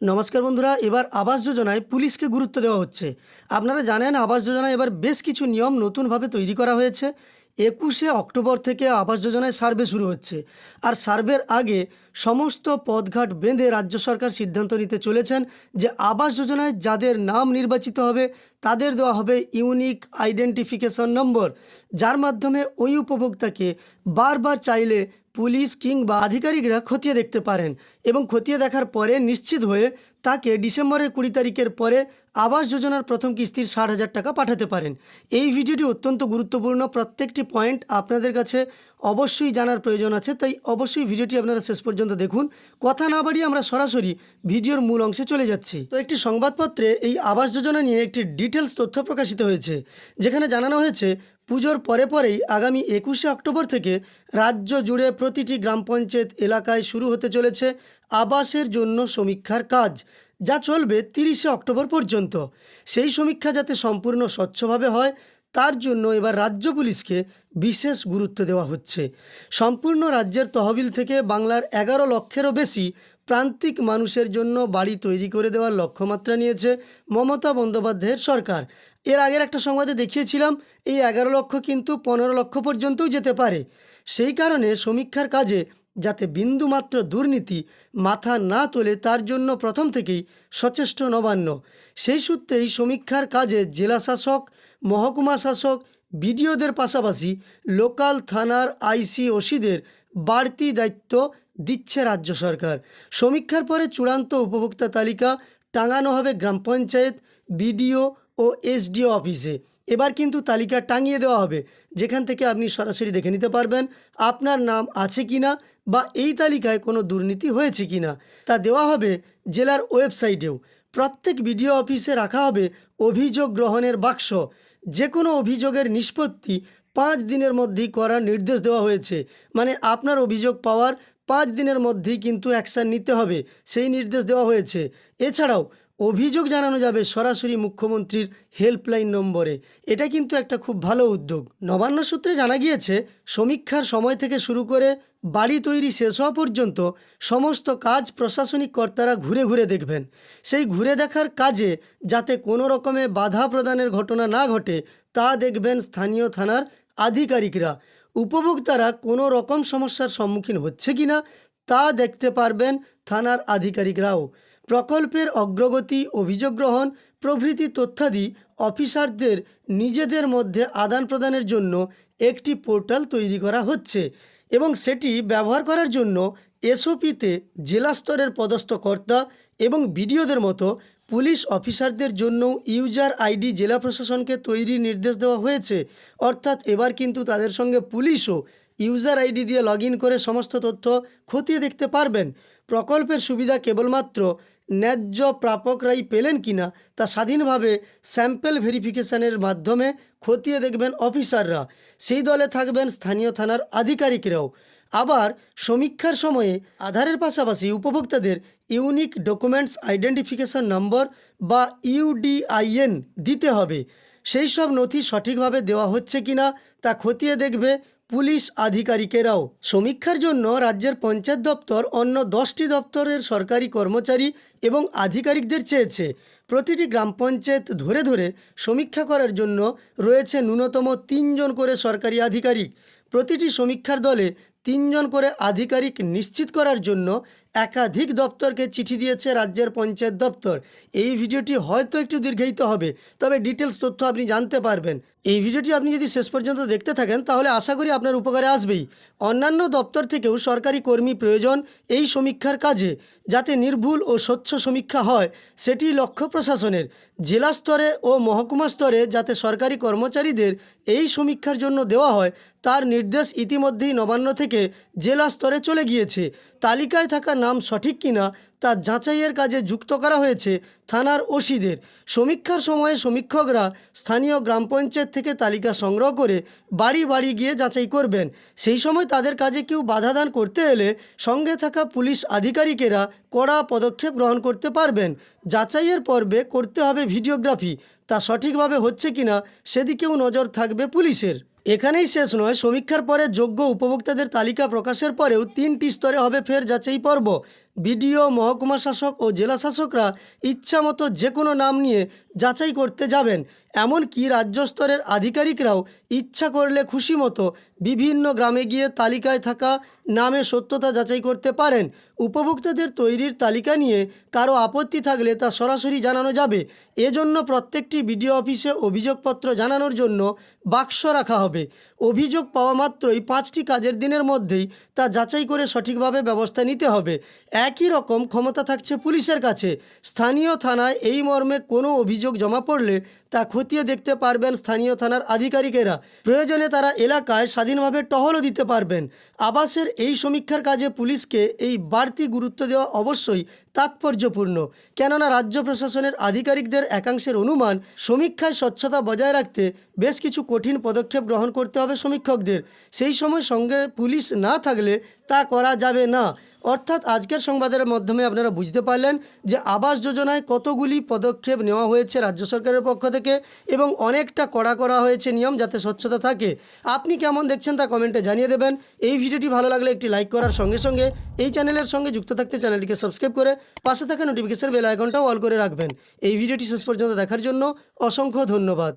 নমস্কার বন্ধুরা, এবার আবাস যোজনায় পুলিশকে গুরুত্ব দেওয়া হচ্ছে। আপনারা জানেন আবাস যোজনায় এবার বেশ কিছু নিয়ম নতুনভাবে তৈরি করা হয়েছে। 21শে অক্টোবর থেকে আবাস যোজনায় সার্ভে শুরু হচ্ছে। আর সার্ভের আগে সমস্ত পথঘাট বেঁধে রাজ্য সরকার সিদ্ধান্ত নিতে চলেছেন যে আবাস যোজনায় যাদের নাম নির্বাচিত হবে তাদের দেওয়া হবে ইউনিক আইডেন্টিফিকেশন নম্বর, যার মাধ্যমে ওই উপভোক্তাকে বারবার চাইলে পুলিশ কিংবা আধিকারিকরা খতিয়ে দেখতে পারেন এবং খতিয়ে দেখার পরে নিশ্চিত হয়ে তাকে ডিসেম্বরের 20 তারিখের পরে আবাস যোজনার প্রথম কিস্তির 60,000 টাকা পাঠাতে পারেন। এই ভিডিওটি অত্যন্ত গুরুত্বপূর্ণ, প্রত্যেকটি পয়েন্ট আপনাদের কাছে অবশ্যই জানার প্রয়োজন আছে, তাই অবশ্যই ভিডিওটি আপনারা শেষ পর্যন্ত দেখুন। কথা না বাড়িয়ে আমরা সরাসরি ভিডিওর মূল অংশে চলে যাচ্ছি। তো একটি সংবাদপত্রে এই আবাস যোজনা নিয়ে একটি ডিটেলস তথ্য প্রকাশিত হয়েছে, যেখানে জানানো হয়েছে পুজোর পরেই আগামী 21শে অক্টোবর থেকে রাজ্য জুড়ে প্রতিটি গ্রাম পঞ্চায়েত এলাকায় শুরু হতে চলেছে আবাসের জন্য সমীক্ষার কাজ, যা চলবে 30শে অক্টোবর পর্যন্ত। সেই সমীক্ষা যাতে সম্পূর্ণ স্বচ্ছভাবে হয় তার জন্য এবার রাজ্য পুলিশকে বিশেষ গুরুত্ব দেওয়া হচ্ছে। সম্পূর্ণ রাজ্যের তহবিল থেকে বাংলার 11 লক্ষেরও বেশি প্রান্তিক মানুষের জন্য বাড়ি তৈরি করে দেওয়ার লক্ষ্যমাত্রা নিয়েছে মমতা বন্দ্যোপাধ্যায়ের সরকার। এর আগের একটা সংবাদে দেখিয়েছিলাম এই 11 লক্ষ কিন্তু 15 লক্ষ পর্যন্তও যেতে পারে। সেই কারণে সমীক্ষার কাজে যাতে বিন্দুমাত্র দুর্নীতি মাথা না তোলে তার জন্য প্রথম থেকেই সচেষ্ট নবান্ন। সেই সূত্রেই সমীক্ষার কাজে জেলা শাসক, মহকুমা শাসক, বিডিওদের পাশাপাশি লোকাল থানার আইসি ওসিদের বাড়তি দায়িত্ব দিচ্ছে রাজ্য সরকার। সমীক্ষার পরে চূড়ান্ত উপভোক্তা তালিকা টাঙানো হবে গ্রাম পঞ্চায়েত, বিডিও ও এসডিও অফিসে। এবার কিন্তু তালিকা টাঙিয়ে দেওয়া হবে, যেখান থেকে আপনি সরাসরি দেখে নিতে পারবেন আপনার নাম আছে কিনা বা এই তালিকায় কোনো দুর্নীতি হয়েছে কিনা। তা দেওয়া হবে জেলার ওয়েবসাইটেও। প্রত্যেক বিডিও অফিসে রাখা হবে অভিযোগ গ্রহণের বাক্স। যে কোনো অভিযোগের নিষ্পত্তি 5 দিনের মধ্যেই করার নির্দেশ দেওয়া হয়েছে। মানে আপনার অভিযোগ পাওয়ার 5 দিনের মধ্যেই কিন্তু অ্যাকশান নিতে হবে, সেই নির্দেশ দেওয়া হয়েছে। এছাড়াও অভিযোগ জানানো যাবে সরাসরি মুখ্যমন্ত্রীর হেল্পলাইন নম্বরে। এটা কিন্তু একটা খুব ভালো উদ্যোগ। নবান্ন সূত্রে জানা গিয়েছে সমীক্ষার সময় থেকে শুরু করে বাড়ি তৈরি শেষ হওয়া পর্যন্ত সমস্ত কাজ প্রশাসনিক কর্তারা ঘুরে ঘুরে দেখবেন। সেই ঘুরে দেখার কাজে যাতে কোনো রকমে বাধা প্রদানের ঘটনা না ঘটে তা দেখবেন স্থানীয় থানার আধিকারিকরা। উপভোক্তারা কোনো রকম সমস্যার সম্মুখীন হচ্ছে কিনা তা দেখতে পারবেন থানার আধিকারিকরাও। প্রকল্পের অগ্রগতি, অভিযোগ গ্রহণ প্রভৃতি তথ্যাদি অফিসারদের নিজেদের মধ্যে আদান প্রদানের জন্য একটি পোর্টাল তৈরি করা হচ্ছে এবং সেটি ব্যবহার করার জন্য এসওপিতে জেলা স্তরের পদস্থ কর্তা এবং বিডিওদের মতো পুলিশ অফিসারদের জন্য ইউজার আইডি জেলা প্রশাসনকে তৈরির নির্দেশ দেওয়া হয়েছে। অর্থাৎ এবার কিন্তু তাদের সঙ্গে পুলিশও ইউজার আইডি দিয়ে লগ ইন করে সমস্ত তথ্য খতিয়ে দেখতে পারবেন। প্রকল্পের সুবিধা কেবলমাত্র ন্যায্য প্রাপকরাই পেলেন কিনা তা স্বাধীনভাবে স্যাম্পল ভেরিফিকেশনের মাধ্যমে খতিয়ে দেখবেন অফিসাররা। সেই দলে থাকবেন স্থানীয় থানার আধিকারিকরাও। আবার সমীক্ষার সময়ে আধারের পাশাপাশি উপভোক্তাদের ইউনিক ডকুমেন্টস আইডেন্টিফিকেশন নম্বর বা ইউডিআইএন দিতে হবে। সেই সব নথি সঠিকভাবে দেওয়া হচ্ছে কিনা তা খতিয়ে দেখবে পুলিশ আধিকারিকেরাও। সমীক্ষার জন্য রাজ্যের পঞ্চায়েত দপ্তর অন্য 10টি দপ্তরের সরকারি কর্মচারী এবং আধিকারিকদের চেয়েছে। প্রতিটি গ্রাম পঞ্চায়েত ধরে ধরে সমীক্ষা করার জন্য রয়েছে ন্যূনতম 3 জন করে সরকারি আধিকারিক। প্রতিটি সমীক্ষার দলে 3 জন করে আধিকারিক নিশ্চিত করার জন্য একাধিক দপ্তরকে চিঠি দিয়েছে রাজ্যের পঞ্চায়েত দপ্তর। এই ভিডিওটি হয়তো একটু দীর্ঘায়িত হবে, তবে ডিটেলস তথ্য আপনি জানতে পারবেন। এই ভিডিওটি আপনি যদি শেষ পর্যন্ত দেখতে থাকেন তাহলে আশা করি আপনার উপকারে আসবেই। অন্যান্য দপ্তর থেকেও সরকারি কর্মী প্রয়োজন এই সমীক্ষার কাজে। যাতে নির্ভুল ও স্বচ্ছ সমীক্ষা হয় সেটি লক্ষ্য প্রশাসনের। জেলা স্তরে ও মহকুমা স্তরে যাতে সরকারি কর্মচারীদের এই সমীক্ষার জন্য দেওয়া হয় তার নির্দেশ ইতিমধ্যেই নবান্ন থেকে জেলা স্তরে চলে গিয়েছে। তালিকায় থাকা নাম সঠিক কিনা তা যাচাইয়ের কাজে যুক্ত করা হয়েছে থানার ওসিদের। সমীক্ষার সময়ে সমীক্ষকরা স্থানীয় গ্রাম পঞ্চায়েত থেকে তালিকা সংগ্রহ করে বাড়ি বাড়ি গিয়ে যাচাই করবেন। সেই সময় তাদের কাজে কেউ বাধাদান করতে এলে সঙ্গে থাকা পুলিশ আধিকারিকেরা কড়া পদক্ষেপ গ্রহণ করতে পারবেন। যাচাইয়ের পর্বে করতে হবে ভিডিওগ্রাফি, তা সঠিকভাবে হচ্ছে কিনা সেদিকেও নজর থাকবে পুলিশের। এখানেই শেষ নয়, সমীক্ষার পরে যোগ্য উপভোক্তাদের তালিকা প্রকাশের পরেও 3টি স্তরে হবে ফের যাচাই পর্ব। বিডিও, মহকুমা শাসক ও জেলা শাসকরা ইচ্ছামতো যে কোনো নাম নিয়ে যাচাই করতে যাবেন। এমনকি রাজ্য স্তরের আধিকারিকরাও ইচ্ছা করলে খুশি মতো বিভিন্ন গ্রামে গিয়ে তালিকায় থাকা নামে সত্যতা যাচাই করতে পারেন। উপভোক্তাদের তৈরির তালিকা নিয়ে কারো আপত্তি থাকলে তা সরাসরি জানানো যাবে। এজন্য প্রত্যেকটি বিডিও অফিসে অভিযোগপত্র জানানোর জন্য বাক্স রাখা হবে। অভিযোগ পাওয়া মাত্রই 5টি কাজের দিনের মধ্যেই তা যাচাই করে সঠিকভাবে ব্যবস্থা নিতে হবে। একই রকম ক্ষমতা থাকছে পুলিশের কাছে। স্থানীয় থানায় এই মর্মে কোনো অভিযোগ জমা পড়লে তা খতিয়ে দেখতে পারবেন স্থানীয় থানার আধিকারিকেরা। প্রয়োজনে তারা এলাকায় স্বাধীনভাবে টহলও দিতে পারবেন। আবাসের এই সমীক্ষার কাজে পুলিশকে এই বাড়তি গুরুত্ব দেওয়া অবশ্যই তাৎপর্যপূর্ণ, কেননা রাজ্য প্রশাসনের আধিকারিকদের একাংশের অনুমান সমীক্ষায় স্বচ্ছতা বজায় রাখতে বেশ কিছু কঠিন পদক্ষেপ গ্রহণ করতে হবে সমীক্ষকদের। সেই সময় সঙ্গে পুলিশ না থাকলে তা করা যাবে না। অর্থাৎ আজকের সংবাদের মাধ্যমে আপনারা বুঝতে পারলেন যে আবাস যোজনায় কতগুলি পদক্ষেপ নেওয়া হয়েছে রাজ্য সরকারের পক্ষ থেকে এবং অনেকটা কড়া করা হয়েছে নিয়ম, যাতে স্বচ্ছতা থাকে। আপনি কেমন দেখছেন তা কমেন্টে জানিয়ে দেবেন। এই ভিডিওটি ভালো লাগলে একটি লাইক করার সঙ্গে সঙ্গে এই চ্যানেলের সঙ্গে যুক্ত থাকতে চ্যানেলটিকে সাবস্ক্রাইব করে পাশে থাকা নোটিফিকেশন বেল আইকনটাও অল করে রাখবেন। এই ভিডিওটি শেষ পর্যন্ত দেখার জন্য অসংখ্য ধন্যবাদ।